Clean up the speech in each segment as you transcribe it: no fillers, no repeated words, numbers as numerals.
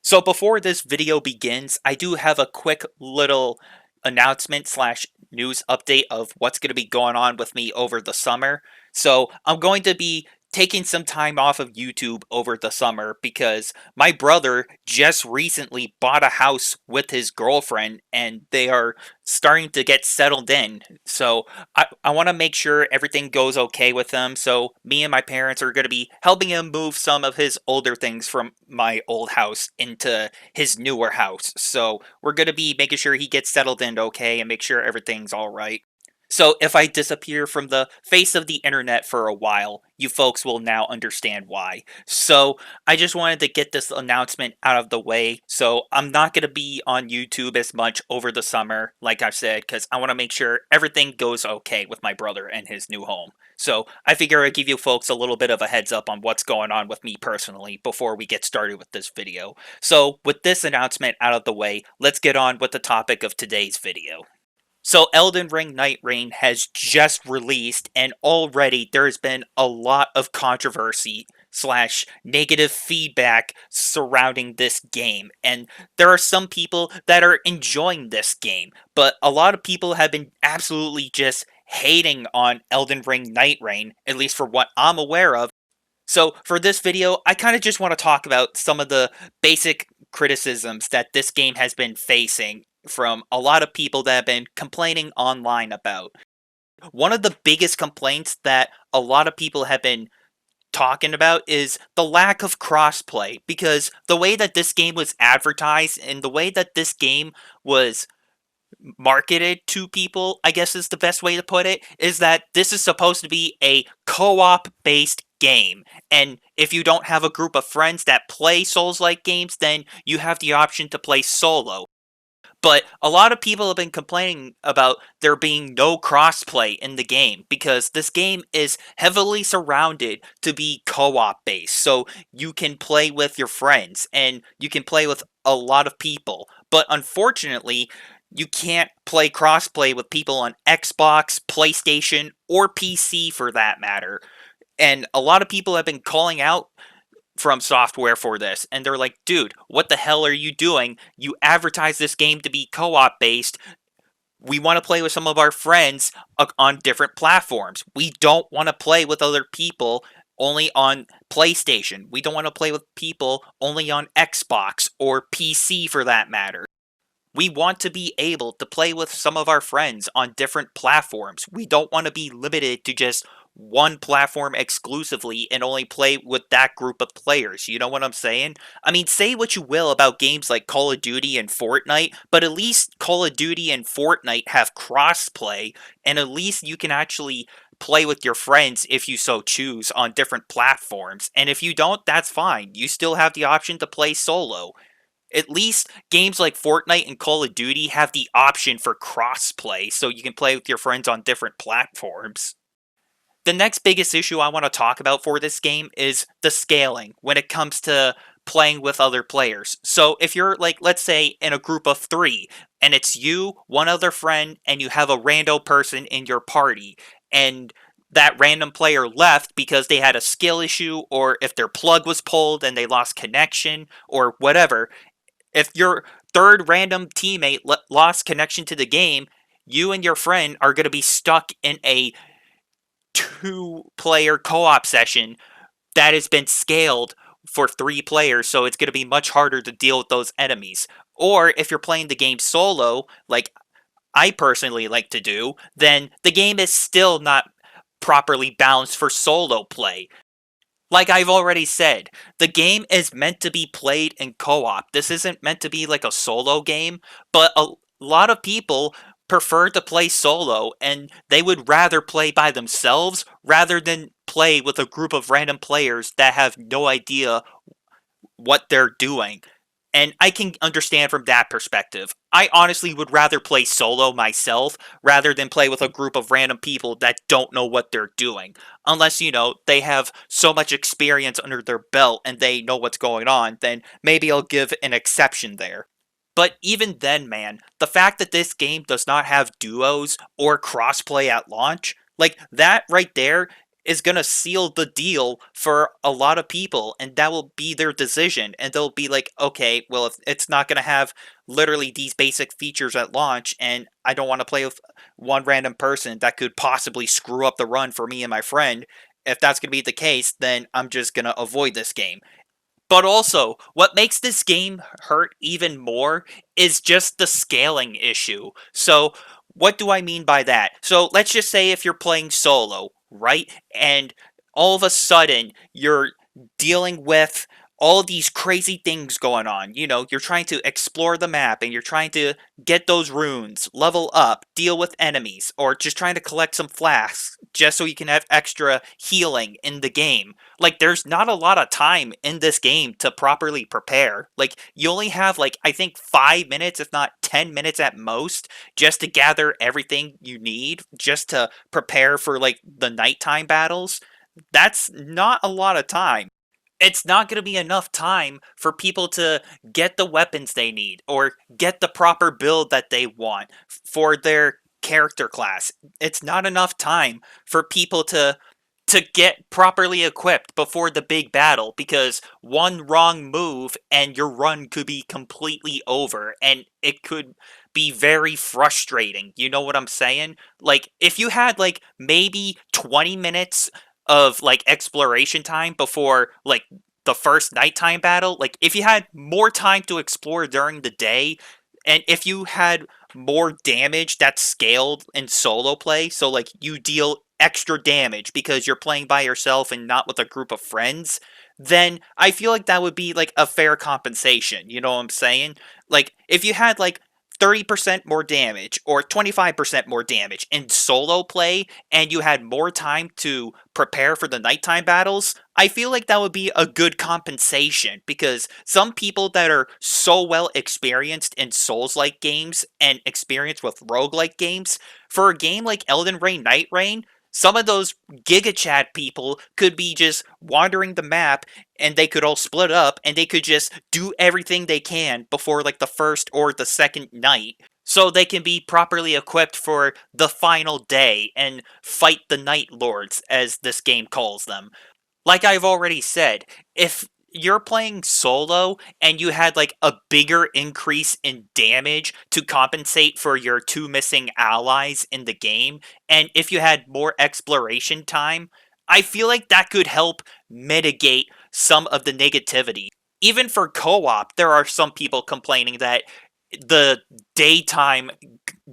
So before this video begins, I do have a quick little announcement slash news update of what's going to be going on with me over the summer. So I'm going to be taking some time off of YouTube over the summer because my brother just recently bought a house with his girlfriend and they are starting to get settled in. So I want to make sure everything goes okay with them. So me and my parents are going to be helping him move some of his older things from my old house into his newer house. So we're going to be making sure he gets settled in okay and make sure everything's all right. So if I disappear from the face of the internet for a while, you folks will now understand why. So I just wanted to get this announcement out of the way. So I'm not going to be on YouTube as much over the summer, like I've said, because I want to make sure everything goes okay with my brother and his new home. So I figure I'd give you folks a little bit of a heads up on what's going on with me personally before we get started with this video. So with this announcement out of the way, let's get on with the topic of today's video. So Elden Ring NightReign has just released, and already there's been a lot of controversy slash negative feedback surrounding this game. And there are some people that are enjoying this game, but a lot of people have been absolutely just hating on Elden Ring NightReign, at least for what I'm aware of. So for this video, I kind of just want to talk about some of the basic criticisms that this game has been facing from a lot of people that have been complaining online about. One of the biggest complaints that a lot of people have been talking about is the lack of crossplay, because the way that this game was advertised and the way that this game was marketed to people, I guess is the best way to put it, is that this is supposed to be a co-op based game. And if you don't have a group of friends that play Souls-like games, then you have the option to play solo. But a lot of people have been complaining about there being no crossplay in the game because this game is heavily surrounded to be co-op based. So you can play with your friends and you can play with a lot of people. But unfortunately, you can't play crossplay with people on Xbox, PlayStation, or PC for that matter. And a lot of people have been calling out from software for this, and they're like, dude, what the hell are you doing? You advertise this game to be co-op based. We want to play with some of our friends on different platforms. We don't want to play with other people only on PlayStation. We don't want to play with people only on Xbox or PC for that matter. We want to be able to play with some of our friends on different platforms. We don't want to be limited to just one platform exclusively and only play with that group of players. You know what I'm saying? I mean, say what you will about games like Call of Duty and Fortnite, but at least Call of Duty and Fortnite have crossplay, and at least you can actually play with your friends if you so choose on different platforms. And if you don't, that's fine. You still have the option to play solo. At least games like Fortnite and Call of Duty have the option for crossplay, so you can play with your friends on different platforms. The next biggest issue I want to talk about for this game is the scaling when it comes to playing with other players. So if you're like, let's say in a group of 3, and it's you, one other friend, and you have a rando person in your party, and that random player left because they had a skill issue, or if their plug was pulled and they lost connection, or whatever, if your third random teammate lost connection to the game, you and your friend are going to be stuck in a 2-player co-op session that has been scaled for 3 players, so it's going to be much harder to deal with those enemies. Or if you're playing the game solo, like I personally like to do, then the game is still not properly balanced for solo play. Like I've already said, the game is meant to be played in co-op. This isn't meant to be like a solo game, but a lot of people prefer to play solo, and they would rather play by themselves rather than play with a group of random players that have no idea what they're doing. And I can understand from that perspective. I honestly would rather play solo myself rather than play with a group of random people that don't know what they're doing. Unless, they have so much experience under their belt and they know what's going on, then maybe I'll give an exception there. But even then, man, the fact that this game does not have duos or crossplay at launch, like that right there is going to seal the deal for a lot of people, and that will be their decision. And they'll be like, okay, well, if it's not going to have literally these basic features at launch, and I don't want to play with one random person that could possibly screw up the run for me and my friend, if that's going to be the case, then I'm just going to avoid this game. But also, what makes this game hurt even more is just the scaling issue. So, what do I mean by that? So, let's just say if you're playing solo, right? And all of a sudden, you're dealing with all these crazy things going on. You know, you're trying to explore the map and you're trying to get those runes, level up, deal with enemies, or just trying to collect some flasks just so you can have extra healing in the game. Like, there's not a lot of time in this game to properly prepare. Like, you only have, like, I think 5 minutes, if not 10 minutes at most, just to gather everything you need, just to prepare for, like, the nighttime battles. That's not a lot of time. It's not going to be enough time for people to get the weapons they need or get the proper build that they want for their character class. It's not enough time for people to get properly equipped before the big battle, because one wrong move and your run could be completely over and it could be very frustrating. You know what I'm saying? Like, if you had like maybe 20 minutes of like exploration time before like the first nighttime battle, like if you had more time to explore during the day, and if you had more damage that's scaled in solo play, so like you deal extra damage because you're playing by yourself and not with a group of friends, then I feel like that would be like a fair compensation. You know what I'm saying? Like, if you had like 30% more damage or 25% more damage in solo play and you had more time to prepare for the nighttime battles, I feel like that would be a good compensation, because some people that are so well experienced in Souls-like games and experienced with roguelike games, for a game like Elden Ring NightReign, some of those Giga Chat people could be just wandering the map and they could all split up and they could just do everything they can before like the first or the second night so they can be properly equipped for the final day and fight the Night Lords, as this game calls them. Like I've already said, if you're playing solo and you had like a bigger increase in damage to compensate for your two missing allies in the game, and if you had more exploration time, I feel like that could help mitigate some of the negativity. Even for co op, there are some people complaining that the daytime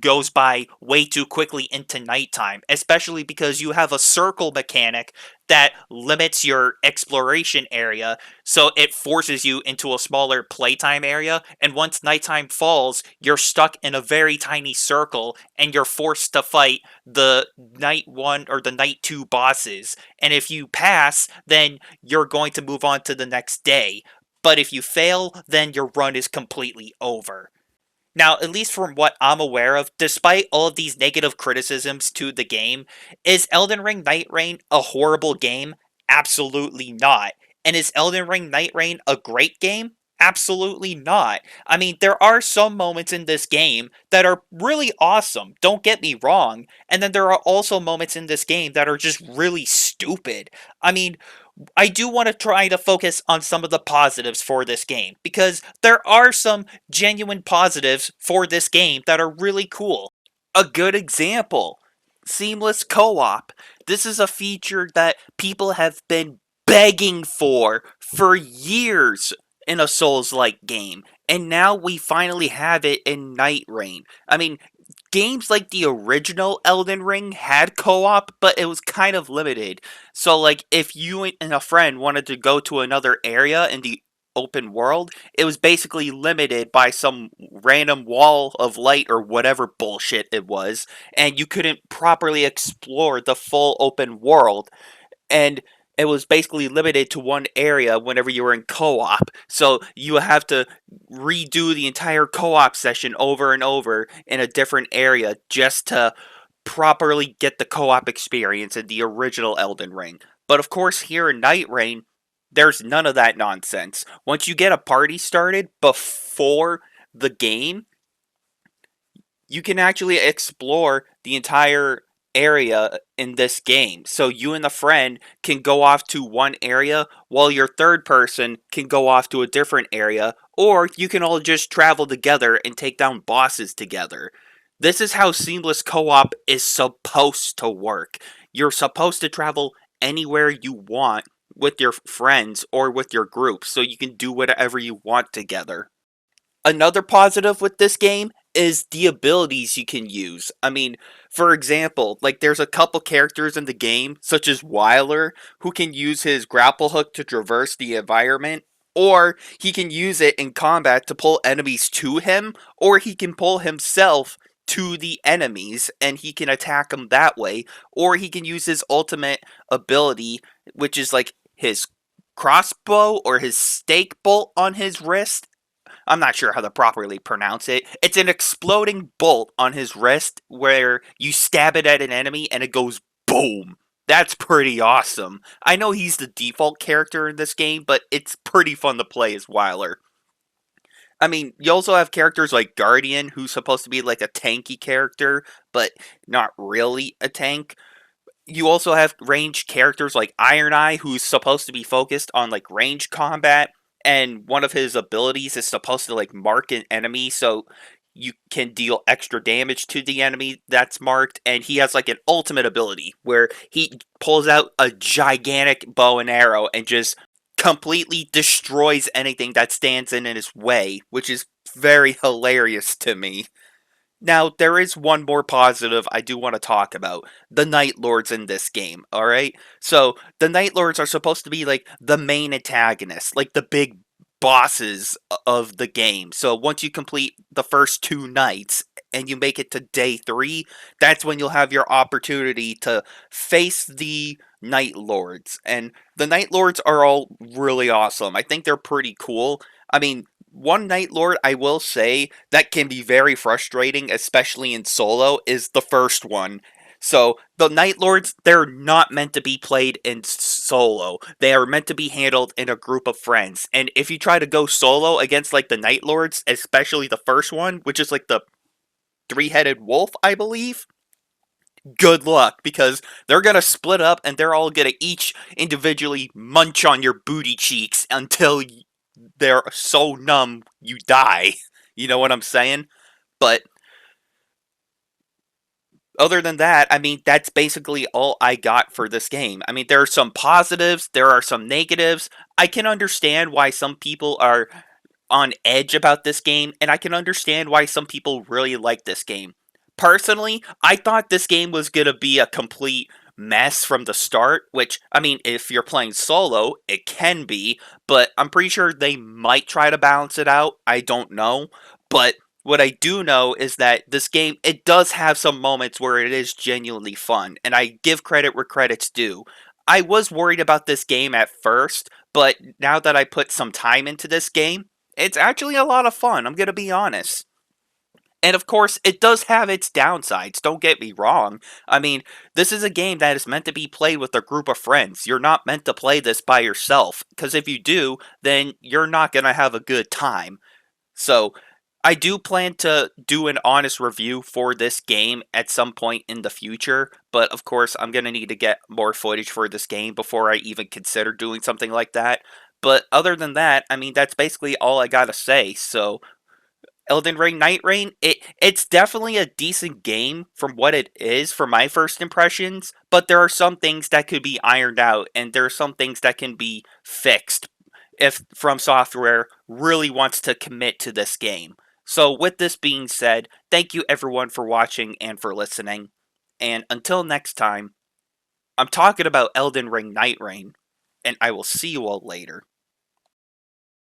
goes by way too quickly into nighttime, especially because you have a circle mechanic that limits your exploration area, so it forces you into a smaller playtime area, and once nighttime falls, you're stuck in a very tiny circle, and you're forced to fight the night 1 or the night 2 bosses, and if you pass, then you're going to move on to the next day, but if you fail, then your run is completely over. Now, at least from what I'm aware of, despite all of these negative criticisms to the game, is Elden Ring NightReign a horrible game? Absolutely not. And is Elden Ring NightReign a great game? Absolutely not. I mean, there are some moments in this game that are really awesome, don't get me wrong, and then there are also moments in this game that are just really stupid. I mean, I do want to try to focus on some of the positives for this game, because there are some genuine positives for this game that are really cool. A good example, seamless co-op. This is a feature that people have been begging for years in a Souls-like game, and now we finally have it in NightReign. I mean, games like the original Elden Ring had co-op, but it was kind of limited. So like if you and a friend wanted to go to another area in the open world, it was basically limited by some random wall of light or whatever bullshit it was, and you couldn't properly explore the full open world, and it was basically limited to one area whenever you were in co-op. So you have to redo the entire co-op session over and over in a different area just to properly get the co-op experience in the original Elden Ring. But of course, here in NightReign, there's none of that nonsense. Once you get a party started before the game, you can actually explore the entire area in this game. So you and the friend can go off to one area while your third person can go off to a different area, or you can all just travel together and take down bosses together. This is how seamless co op is supposed to work. You're supposed to travel anywhere you want with your friends or with your group so you can do whatever you want together. Another positive with this game is the abilities you can use. I mean, for example, like there's a couple characters in the game, such as Wyler, who can use his grapple hook to traverse the environment, or he can use it in combat to pull enemies to him, or he can pull himself to the enemies and he can attack them that way, or he can use his ultimate ability, which is like his crossbow or his stake bolt on his wrist. I'm not sure how to properly pronounce it. It's an exploding bolt on his wrist where you stab it at an enemy and it goes boom. That's pretty awesome. I know he's the default character in this game, but it's pretty fun to play as Wyler. I mean, you also have characters like Guardian, who's supposed to be like a tanky character, but not really a tank. You also have ranged characters like Iron Eye, who's supposed to be focused on like range combat, and one of his abilities is supposed to like mark an enemy so you can deal extra damage to the enemy that's marked. And he has like an ultimate ability where he pulls out a gigantic bow and arrow and just completely destroys anything that stands in his way, which is very hilarious to me. Now, there is one more positive I do want to talk about. The Night Lords in this game, alright? So, the Night Lords are supposed to be like the main antagonists, like the big bosses of the game. So, once you complete the first two nights and you make it to day 3, that's when you'll have your opportunity to face the Night Lords. And the Night Lords are all really awesome. I think they're pretty cool. I mean, one Night Lord I will say that can be very frustrating, especially in solo, is the first one. So, the Night Lords, they're not meant to be played in solo. They are meant to be handled in a group of friends. And if you try to go solo against, like, the Night Lords, especially the first one, which is, like, the three-headed wolf, I believe, good luck, because they're gonna split up and they're all gonna each individually munch on your booty cheeks until they're so numb you die. You know what I'm saying? But other than that, I mean, that's basically all I got for this game. I mean, there are some positives, there are some negatives. I can understand why some people are on edge about this game, and I can understand why some people really like this game. Personally, I thought this game was going to be a complete mess from the start, which, I mean, if you're playing solo, it can be, but I'm pretty sure they might try to balance it out. I don't know. But what I do know is that this game, it does have some moments where it is genuinely fun, and I give credit where credit's due. I was worried about this game at first, but now that I put some time into this game, it's actually a lot of fun, I'm gonna be honest. And of course, it does have its downsides, don't get me wrong. I mean, this is a game that is meant to be played with a group of friends. You're not meant to play this by yourself, because if you do, then you're not gonna have a good time. So, I do plan to do an honest review for this game at some point in the future, but of course, I'm gonna need to get more footage for this game before I even consider doing something like that. But other than that, I mean, that's basically all I gotta say. So, Elden Ring, NightReign, it's definitely a decent game from what it is for my first impressions, but there are some things that could be ironed out, and there are some things that can be fixed if From Software really wants to commit to this game. So, with this being said, thank you everyone for watching and for listening. And until next time, I'm talking about Elden Ring NightReign, and I will see you all later.